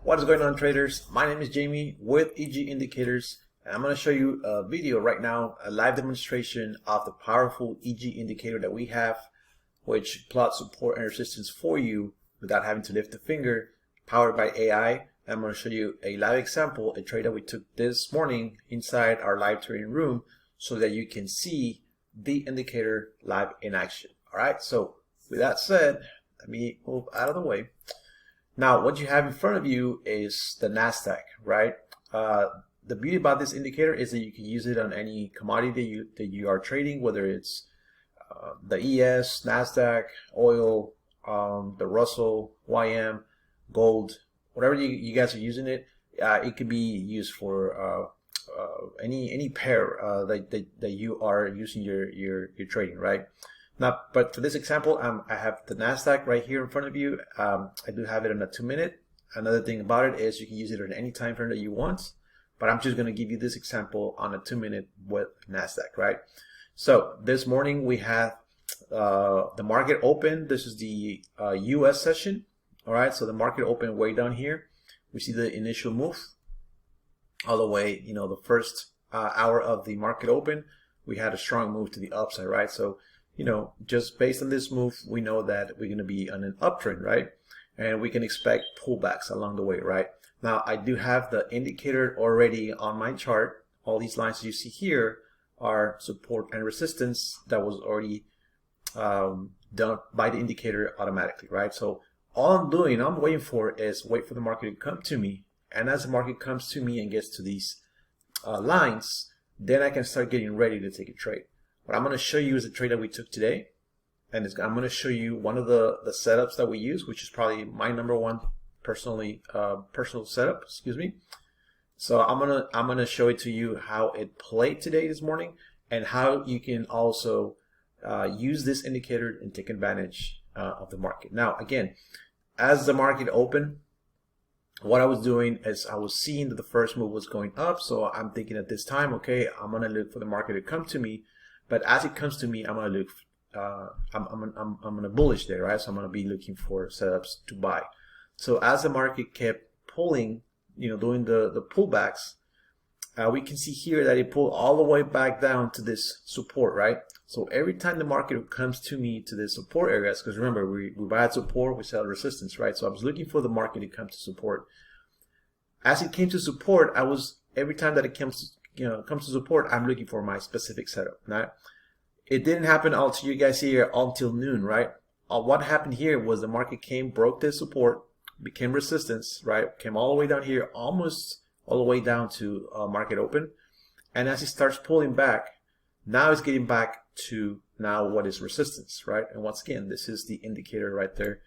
What is going on, traders? My name is Jaime with EG Indicators, and I'm going to show you a video right now, a live demonstration of the powerful EG indicator that we have, which plots support and resistance for you without having to lift a finger, powered by AI. I'm going to show you a live example, a trade that we took this morning inside our live trading room so that you can see the indicator live in action. All right, so with that said, let me move out of the way. Now, what you have in front of you is the NASDAQ, right? The beauty about this indicator is that you can use it on any commodity that you are trading, whether it's the ES, NASDAQ, oil, the Russell, YM, gold, whatever you guys are using it. It could be used for any pair that you are using your trading, right? Now, but for this example, I have the NASDAQ right here in front of you. I do have it on a 2-minute. Another thing about it is you can use it on any time frame that you want, but I'm just going to give you this example on a 2-minute with NASDAQ, right? So this morning we have the market open. This is the US session, all right? So the market opened way down here. We see the initial move all the way, the first hour of the market open, we had a strong move to the upside, right? So just based on this move, we know that we're going to be on an uptrend, right? And we can expect pullbacks along the way, right? Now, I do have the indicator already on my chart. All these lines you see here are support and resistance that was already done by the indicator automatically, right? So all I'm waiting for is wait for the market to come to me. And as the market comes to me and gets to these lines, then I can start getting ready to take a trade. What I'm going to show you is a trade that we took today, and I'm going to show you one of the setups that we use, which is probably my number one personal setup. Excuse me. So I'm gonna show it to you how it played today this morning, and how you can also use this indicator and take advantage of the market. Now, again, as the market opened, what I was doing is I was seeing that the first move was going up, so I'm thinking at this time, okay, I'm gonna look for the market to come to me. But as it comes to me, I'm gonna look. I'm gonna bullish there, right? So I'm gonna be looking for setups to buy. So as the market kept pulling, doing the pullbacks, we can see here that it pulled all the way back down to this support, right? So every time the market comes to me to the support areas, because remember we buy at support, we sell resistance, right? So I was looking for the market to come to support. As it came to support, every time that it comes to support, I'm looking for my specific setup. Right? It didn't happen until you guys see here until noon, right? What happened here was the market broke this support, became resistance, right? Came all the way down here, almost all the way down to market open. And as it starts pulling back, now it's getting back to now what is resistance, right? And once again, this is the indicator right there,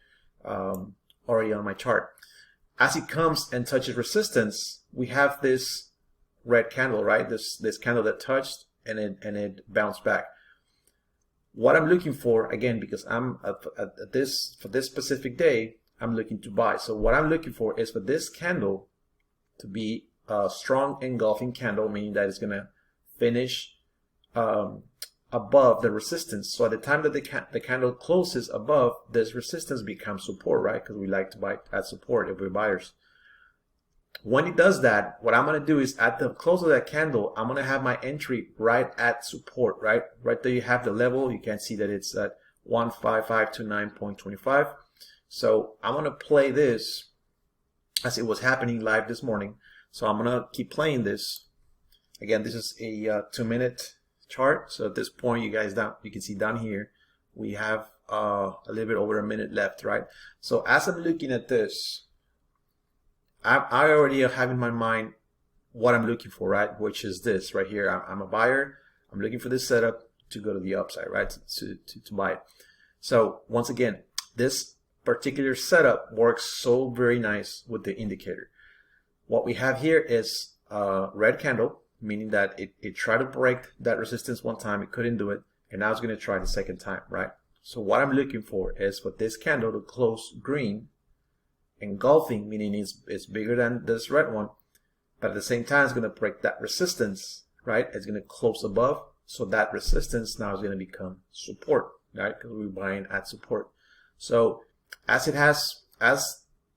already on my chart. As it comes and touches resistance, we have this red candle, right? This candle that touched and it bounced back. What I'm looking for, again, because I'm for this specific day, I'm looking to buy. So what I'm looking for is for this candle to be a strong engulfing candle, meaning that it's gonna finish above the resistance. So at the time that the candle closes above this resistance, becomes support, right? Because we like to buy at support if we're buyers. When it does that, what I'm going to do is at the close of that candle, I'm going to have my entry right at support, right? Right there you have the level. You can see that it's at 15529.25. So I'm going to play this as it was happening live this morning. So I'm going to keep playing this. Again, this is a 2-minute chart. So at this point, you can see down here, we have a little bit over a minute left, right? So as I'm looking at this, I already have in my mind what I'm looking for, right? Which is this right here. I'm a buyer. I'm looking for this setup to go to the upside, right? To buy it. So once again, this particular setup works so very nice with the indicator. What we have here is a red candle, meaning that it tried to break that resistance one time. It couldn't do it. And now it's going to try the second time, right? So what I'm looking for is for this candle to close green, engulfing, meaning it's bigger than this red one, but at the same time it's going to break that resistance, right? It's going to close above, so that resistance now is going to become support, right? Because we're buying at support. So as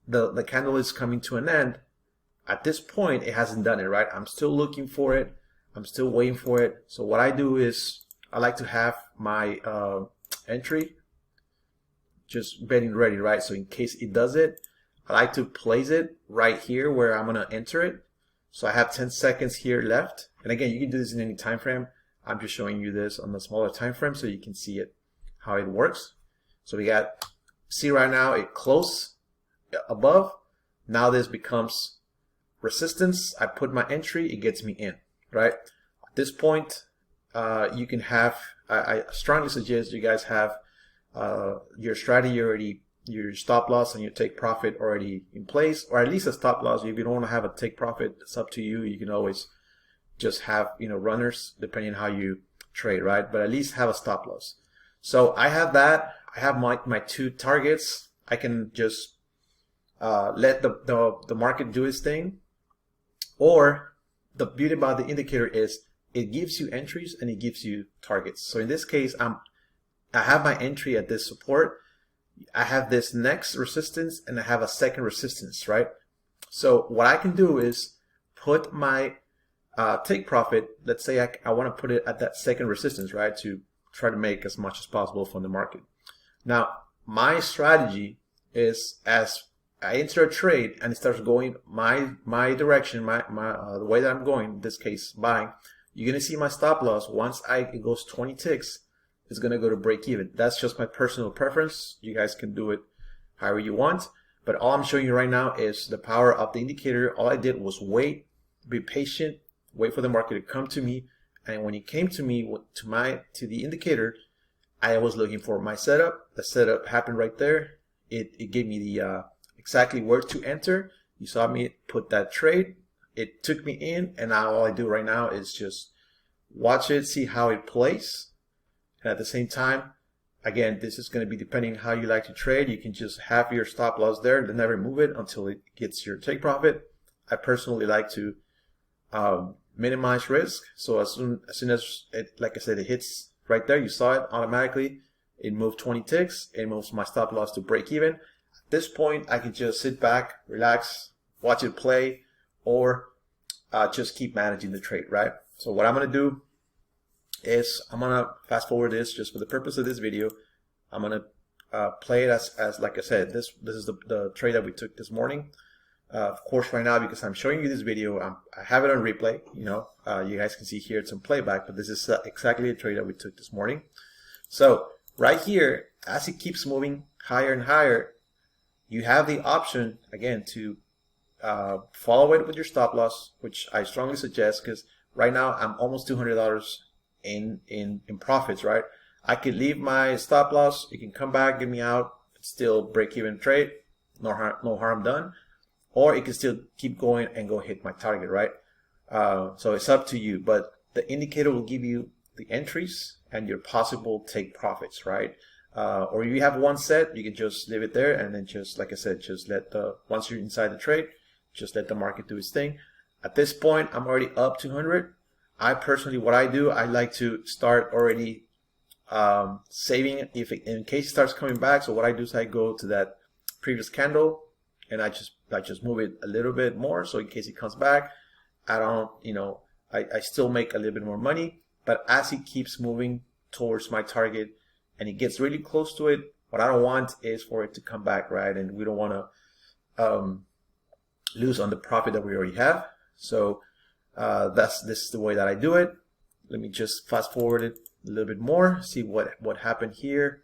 the candle is coming to an end, at this point it hasn't done it, right? I'm still looking for it. I'm still waiting for it. So what I do is I like to have my entry just getting ready, right? So in case it does it, I like to place it right here where I'm gonna enter it. So I have 10 seconds here left. And again, you can do this in any time frame. I'm just showing you this on the smaller time frame so you can see it, how it works. So we got, see right now it closed above. Now this becomes resistance. I put my entry, it gets me in, right? At this point, you can have, I strongly suggest you guys have your strategy already, your stop loss and your take profit already in place, or at least a stop loss. If you don't want to have a take profit, it's up to you. You can always just have, runners depending on how you trade, right? But at least have a stop loss. So I have that. I have my two targets. I can just let the market do its thing. Or the beauty about the indicator is it gives you entries and it gives you targets. So in this case, I have my entry at this support. I have this next resistance and I have a second resistance, right? So what I can do is put my take profit. Let's say I want to put it at that second resistance, right? To try to make as much as possible from the market. Now, my strategy is as I enter a trade and it starts going my direction, the way that I'm going, in this case, buying, you're going to see my stop loss. Once it goes 20 ticks, it's going to go to break even. That's just my personal preference. You guys can do it however you want. But all I'm showing you right now is the power of the indicator. All I did was wait, be patient, wait for the market to come to me. And when it came to me, to the indicator, I was looking for my setup. The setup happened right there. It gave me the exactly where to enter. You saw me put that trade. It took me in, and now all I do right now is just watch it, see how it plays. And at the same time, again, this is going to be depending on how you like to trade. You can just have your stop loss there and never move it until it gets your take profit. I personally like to minimize risk. So as soon as it, like I said, it hits right there, you saw it automatically. It moved 20 ticks. It moves my stop loss to break even. At this point, I can just sit back, relax, watch it play, or just keep managing the trade, right? So what I'm going to do is I'm going to fast forward this just for the purpose of this video. I'm going to play it as like I said, this is the trade that we took this morning. Of course, right now, because I'm showing you this video, I have it on replay. You guys can see here it's in playback, but this is exactly the trade that we took this morning. So right here, as it keeps moving higher and higher, you have the option again to follow it with your stop loss, which I strongly suggest, because right now I'm almost $200 in profits, right? I could leave my stop loss, it can come back, get me out, still break even trade, no harm done, or it can still keep going and go hit my target, right? So it's up to you, but the indicator will give you the entries and your possible take profits, right? Or if you have one set, you can just leave it there and then just, like I said, just let once you're inside the trade, just let the market do its thing. At this point, I'm already up 200. I personally, what I do, I like to start already saving in case it starts coming back. So what I do is I go to that previous candle and I just move it a little bit more. So in case it comes back, I don't, I still make a little bit more money. But as it keeps moving towards my target and it gets really close to it, what I don't want is for it to come back, right? And we don't want to lose on the profit that we already have. So this is the way that I do it. Let me just fast forward it a little bit more, see what happened here.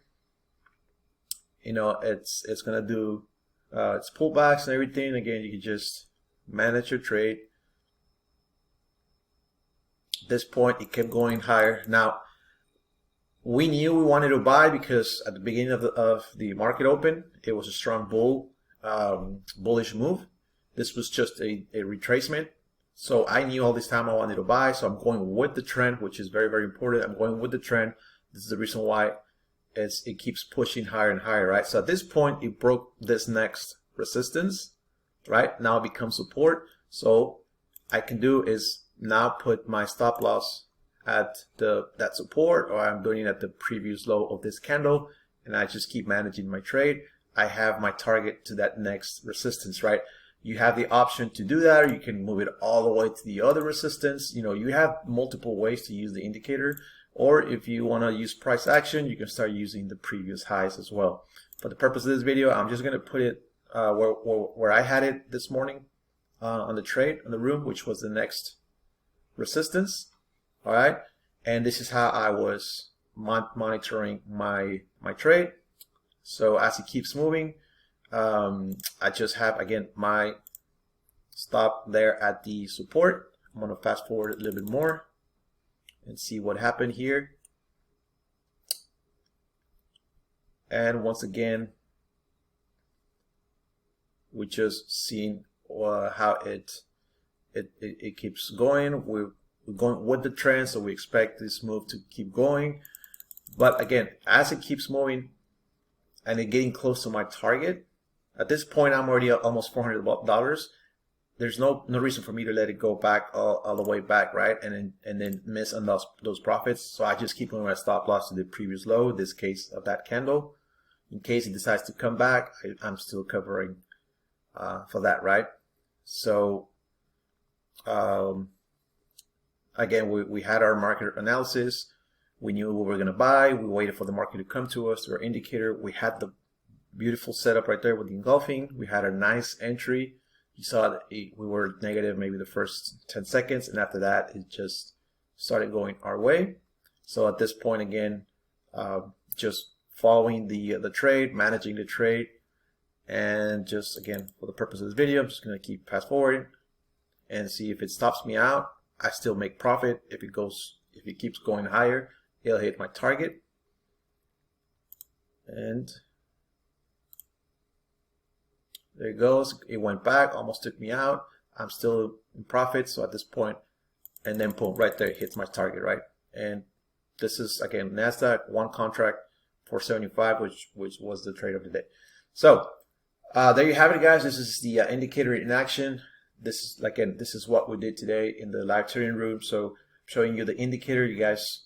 It's gonna do its pullbacks and everything. Again, you can just manage your trade. At this point, it kept going higher. Now, we knew we wanted to buy because at the beginning of the market open, it was a strong bullish move. This was just a retracement. So I knew all this time I wanted to buy. So I'm going with the trend, which is very, very important. I'm going with the trend. This is the reason why it keeps pushing higher and higher, right? So at this point, it broke this next resistance, right? Now it becomes support. So I can do is now put my stop loss at that support, or I'm doing it at the previous low of this candle, and I just keep managing my trade. I have my target to that next resistance, right? You have the option to do that, or you can move it all the way to the other resistance. You know, you have multiple ways to use the indicator, or if you want to use price action, you can start using the previous highs as well. For the purpose of this video, I'm just going to put it where I had it this morning on the trade, on the room, which was the next resistance. All right, and this is how I was monitoring my trade. So as it keeps moving, I just have, again, my stop there at the support. I'm going to fast forward a little bit more and see what happened here. And once again, we just seen how it keeps going. We're going with the trend, so we expect this move to keep going. But again, as it keeps moving and it getting close to my target, at this point I'm already at almost $400. There's no reason for me to let it go back all the way back, right? And then miss on those profits. So I just keep moving my stop loss to the previous low, this case of that candle. In case it decides to come back, I'm still covering for that, right? So again, we had our market analysis. We knew what we were going to buy. We waited for the market to come to us, to our indicator. We had the beautiful setup right there with the engulfing. We had a nice entry. You saw that we were negative maybe the first 10 seconds, and after that, it just started going our way. So at this point, again, just following the trade, managing the trade, and just, again, for the purpose of this video, I'm just going to keep fast forward and see if it stops me out. I still make profit. If it keeps going higher, it'll hit my target. And there it goes. It went back, almost took me out. I'm still in profit. So at this point, and then boom, right there, it hits my target, right? And this is, again, NASDAQ, one contract, 475, which was the trade of the day. So there you have it, guys. This is the indicator in action. This is, again, this is what we did today in the live trading room. So showing you the indicator, you guys.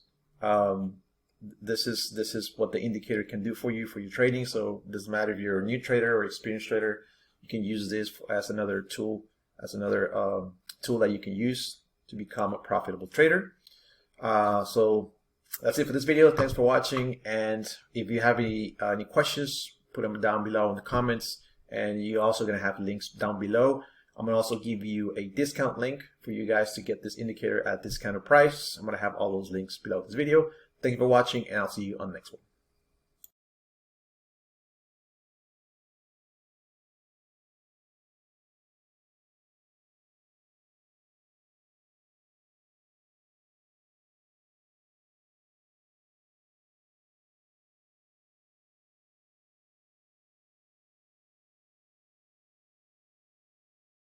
This is what the indicator can do for you for your trading. So it doesn't matter if you're a new trader or experienced trader. You can use this as another tool, tool that you can use to become a profitable trader. So that's it for this video. Thanks for watching. And if you have any questions, put them down below in the comments. And you're also going to have links down below. I'm going to also give you a discount link for you guys to get this indicator at discounted price. I'm going to have all those links below this video. Thank you for watching, and I'll see you on the next one.